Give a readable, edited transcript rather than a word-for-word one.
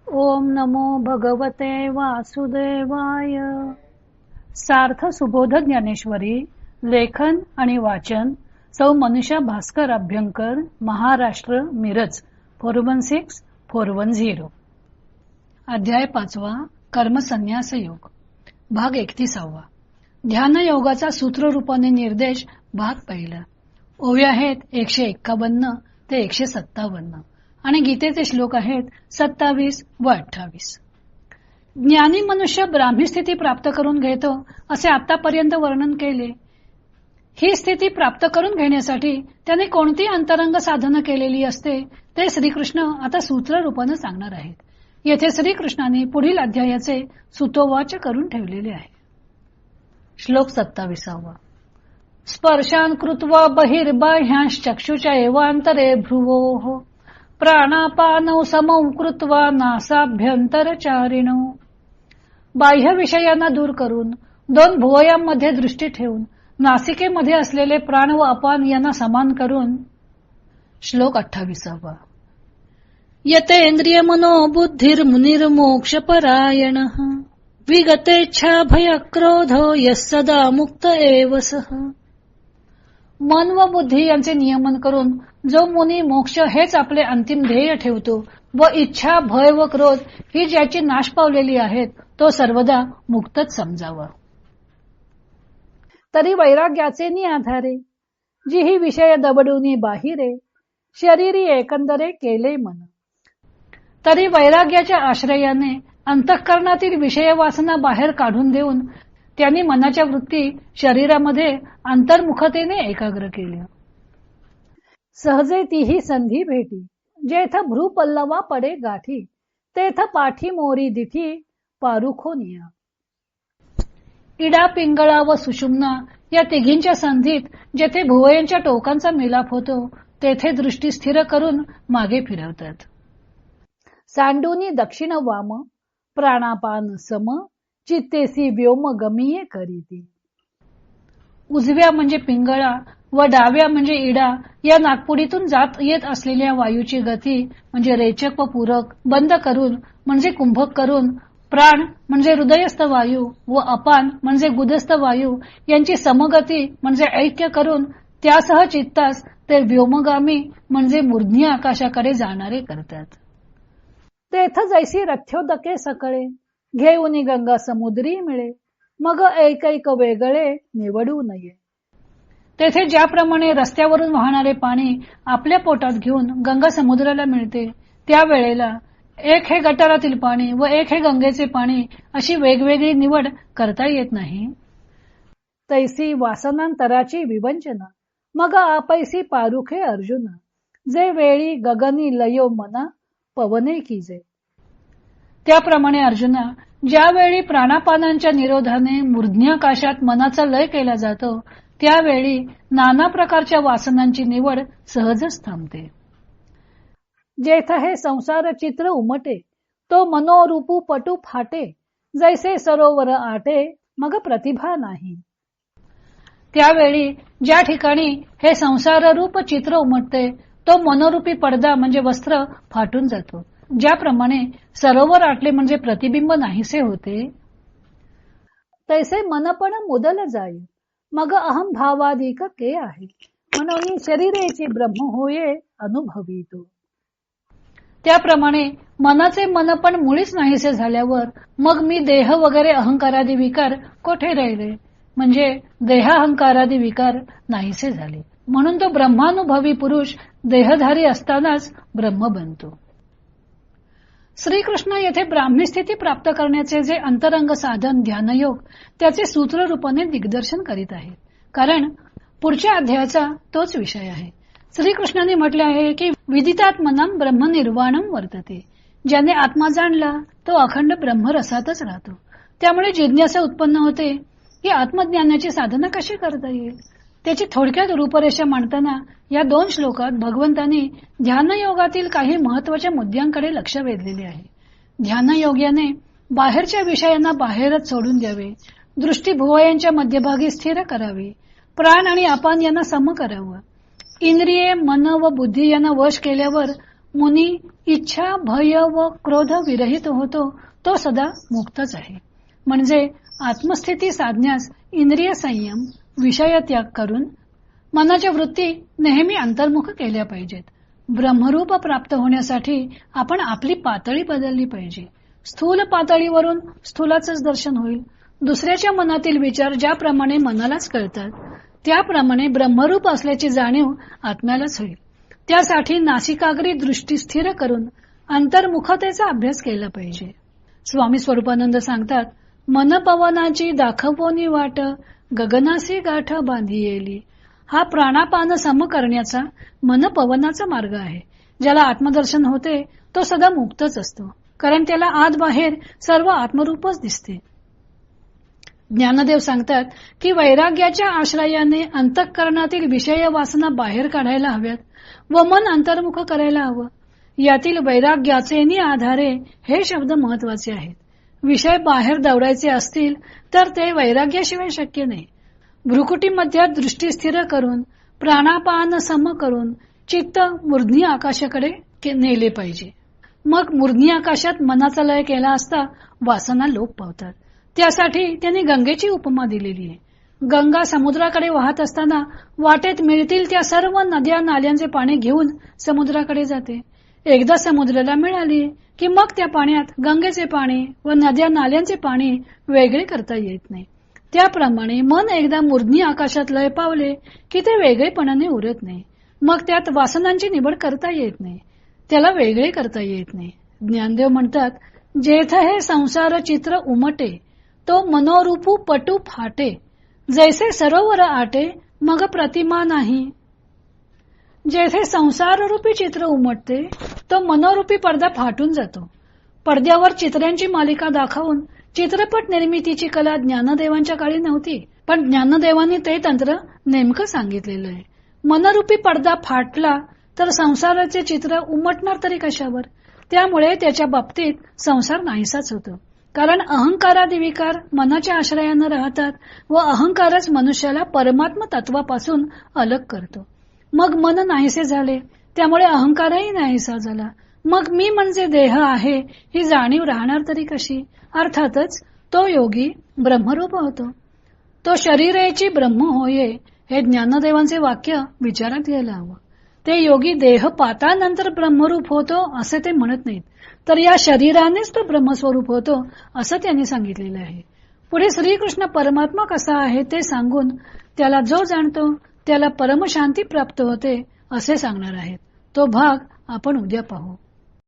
ओम नमो भगवते वासुदेवाय. सार्थ सुबोध ज्ञानेश्वरी. लेखन आणि वाचन सौ मनीषा भास्कर अभ्यंकर, महाराष्ट्र, मिरज 416410. अध्याय 5. कर्मसन्यास योग. भाग 31. ध्यान योगाचा सूत्र रूपाने निर्देश. भाग 1. ओव्या आहेत 151 ते 157 आणि गीतेचे श्लोक आहेत 27 व 28. ज्ञानी मनुष्य ब्राह्मी स्थिती प्राप्त करून घेतो असे आतापर्यंत वर्णन केले. ही स्थिती प्राप्त करून घेण्यासाठी त्याने कोणती अंतरंग साधना केलेली असते ते श्रीकृष्ण आता सूत्र रूपाने सांगणार आहेत. येथे श्रीकृष्णाने पुढील अध्यायाचे सुतोवाच करून ठेवलेले आहे. श्लोक 27. स्पर्शान कृत्वा बहिर्बाह्यांश्चक्षुषा एवांतरे भ्रुवोः प्राणापानौ समौ कृत्वा नासाभ्यंतरचारिणौ. बाह्य विषयांना दूर करून दोन भुवयांमध्ये दृष्टी ठेवून नासिकेमध्ये असलेले प्राण व अपान यांना समान करून. श्लोक 28. यतेंद्रिय मनोबुद्धिर्मुनिर्मोक्षपरायणः विगतेच्छा भय क्रोधो यः सदा मुक्त एव सः. मन व बुद्धी यांचे नियमन करून जो मुनी मोक्ष हेच आपले अंतिम ध्येय ठेवतो व इच्छा, भय व क्रोध ही ज्याची नाश पावलेली आहेत तो सर्वदा मुक्तच समजावा. तरी वैराग्याचे नि आधारे जी ही विषय दबडूनी बाहिरे शरीरी एकंदरे केले मन. तरी वैराग्याच्या आश्रयाने अंतःकरणातील विषय वासना बाहेर काढून देऊन त्यांनी मनाच्या वृत्ती शरीरामध्ये अंतर्मुखतेने एकाग्र केल्या. सहजे तीही संधी भेटी जेथ भ्रू पल्लवा पडे गाठी तेथ पाठी मोरी दिठी पारुखोनिया. इडा, पिंगळा व सुषुम्ना या तिघींच्या संधीत जेथे भुवयांच्या टोकांचा मिलाप होतो तेथे दृष्टी स्थिर करून मागे फिरवतात. सांडूनी दक्षिण वाम प्राणापान सम चित्तेसी व्योम गमीये करीती. उजव्या म्हणजे पिंगळा व डाव्या म्हणजे इडा या नागपुडीतून जात येत असलेल्या वायूची गती म्हणजे रेचक व पूरक बंद करून म्हणजे कुंभक करून, प्राण म्हणजे हृदयस्थ वायू व अपान म्हणजे गुदस्थ वायू यांची समगती म्हणजे ऐक्य करून त्यासह चित्तास ते व्योमगामी म्हणजे मूर्ध्नी आकाशाकडे जाणारे करतात. तेथ जैसी रथ्योदके सकळे घेऊनी गंगा समुद्री मिळे मग ऐकैक वेगळे निवडू नये. तेथे ज्याप्रमाणे रस्त्यावरून वाहणारे पाणी आपल्या पोटात घेऊन गंगा समुद्राला मिळते त्या वेळेला एक हे गटारातील पाणी व एक हे गंगेचे पाणी अशी वेगवेगळी निवड करता येत नाही. तैसी वासनांतराची विवंचना मग आपैसी पारुखे अर्जुना जे वेळी गगनी लयो मना पवने कीजे. त्याप्रमाणे अर्जुना ज्यावेळी प्राणापानांच्या निरोधाने मूर्ध्न्याकाशात मनाचा लय केला जातो त्यावेळी नाना प्रकारच्या वासनांची निवड सहजच थांबते. जेथ हे संसार चित्र उमटे तो मनोरूपू पटू फाटे जैसे सरोवर आटे मग प्रतिभा नाही. त्यावेळी ज्या ठिकाणी हे संसार रूप चित्र उमटते तो मनोरूपी पडदा म्हणजे वस्त्र फाटून जातो. ज्याप्रमाणे सरोवर आटले म्हणजे प्रतिबिंब नाहीसे होते तैसे मनपण मुदल जाई मग अहम भावाधिक के आहे म्हणून शरीरेची ब्रह्म होये अनुभवितो. त्याप्रमाणे मनाचे मनपण मुळीच नाहीसे झाल्यावर मग मी देह वगैरे अहंकारादी विकार कोठे राहिले म्हणजे देहाहंकारादी विकार नाहीसे झाले म्हणून तो ब्रह्मानुभवी पुरुष देहधारी असतानाच ब्रह्म बनतो. श्रीकृष्ण येथे ब्राह्मी स्थिती प्राप्त करण्याचे जे अंतरंग साधन ध्यानयोग त्याचे सूत्र रूपाने दिग्दर्शन करीत आहेत. कारण पुढच्या अध्यायाचा तोच विषय आहे. श्रीकृष्णाने म्हटले आहे की विदितात्मनां ब्रह्मनिर्वाणम वर्तते. ज्याने आत्मा जाणला तो अखंड ब्रह्मरसातच राहतो. त्यामुळे जिज्ञासा उत्पन्न होते की आत्मज्ञानाची साधना कशी करता येईल. त्याची थोडक्यात रूपरेषा मांडताना या 2 श्लोकात भगवंतांनी ध्यानयोगातील काही महत्वाच्या मुद्द्यांकडे लक्ष वेधलेले आहे. ध्यानयोग्याने बाहेरच्या विषयांना बाहेरच सोडून द्यावे, दृष्टी भुवयांच्या मध्यभागी स्थिर करावी, प्राण आणि अपान यांना सम करावं, इंद्रिये मन व बुद्धी यांना वश केल्यावर मुनी इच्छा भय व क्रोध विरहित होतो तो सदा मुक्तच आहे. म्हणजे आत्मस्थिती साधण्यास इंद्रिय संयम विषय त्याग करून मनाच्या वृत्ती नेहमी अंतर्मुख केल्या पाहिजेत. ब्रह्मरूप प्राप्त होण्यासाठी आपण आपली पातळी बदलली पाहिजे. स्थूल पातळीवरून स्थूलाचंच दर्शन होईल. दुसऱ्याच्या मनातील विचार ज्याप्रमाणे मनालाच कळतात त्याप्रमाणे ब्रह्मरूप असल्याची जाणीव आत्म्यालाच होईल. त्यासाठी नासिकाग्री दृष्टी स्थिर करून अंतर्मुखतेचा अभ्यास केला पाहिजे. स्वामी स्वरूपानंद सांगतात, मन पवनाची दाखवोनी वाट गगनासी गाठ बांधी येली. हा प्राणापान सम करण्याचा मन पवनाचा मार्ग आहे. ज्याला आत्मदर्शन होते तो सदा मुक्तच असतो, कारण त्याला आत बाहेर सर्व आत्मरूपच दिसते. ज्ञानदेव सांगतात की वैराग्याच्या आश्रयाने अंतःकरणातील विषय वासना बाहेर काढायला हव्यात व मन अंतर्मुख करायला हवं. यातील वैराग्याचेनी आधारे हे शब्द महत्वाचे आहेत. विषय बाहेर दौडायचे असतील तर ते वैराग्याशिवाय शक्य नाही. भ्रुकुटीमध्ये दृष्टी स्थिर करून प्राणापान सम करून चित्त मूर्ध्नी आकाशाकडे नेले पाहिजे. मग मूर्ध्नी आकाशात मनाचा लय केला असता वासना लोप पावतात. त्यासाठी त्यांनी गंगेची उपमा दिलेली आहे. गंगा समुद्राकडे वाहत असताना वाटेत मिळतील त्या सर्व नद्या नाल्यांचे पाणी घेऊन समुद्राकडे जाते. एकदा समुद्राला मिळाली की मग त्या पाण्यात गंगेचे पाणी व नद्या नाल्यांचे पाणी वेगळे करता येत नाही. त्याप्रमाणे मन एकदा मूर्ध्नी आकाशात लय पावले की ते वेगळेपणाने उरत नाही. मग त्यात वासनांची निवड करता येत नाही, त्याला वेगळे करता येत नाही. ज्ञानदेव म्हणतात, जेथ हे संसार चित्र उमटे तो मनोरूपू पटू फाटे. जैसे सरोवर आटे मग प्रतिमा नाही. जेथे संसार रूपी चित्र उमटते तो मनोरूपी पडदा फाटून जातो. पडद्यावर चित्रांची मालिका दाखवून चित्रपट निर्मितीची कला ज्ञानदेवांच्या काळी नव्हती, पण ज्ञानदेवांनी ते तंत्र नेमकं सांगितलेलं आहे. मनरूपी पडदा फाटला तर संसाराचे चित्र उमटणार तरी कशावर. त्यामुळे त्याच्या बाबतीत संसार नाहीसाच होतो, कारण अहंकारादी विकार मनाच्या आश्रयानं राहतात व अहंकारच मनुष्याला परमात्म तत्वापासून अलग करतो. मग मन नाहीसे झाले, त्यामुळे अहंकारही नाहीसा झाला. मग मी म्हणजे देह आहे ही जाणीव राहणार तरी कशी. अर्थातच तो योगी ब्रह्मरूप होतो. तो शरीराची ब्रह्म होये हे ज्ञानदेवांचे वाक्य विचारात घ्यायला हवं. ते योगी देह पातानंतर ब्रह्मरूप होतो असे ते म्हणत नाहीत, तर या शरीरानेच तो ब्रह्मस्वरूप होतो असं त्यांनी सांगितलेलं आहे. पुढे श्रीकृष्ण परमात्मा कसा आहे ते सांगून त्याला जो जाणतो त्याला परमशांती प्राप्त होते असे सांगणार आहेत. तो भाग आपण उद्या पाहू.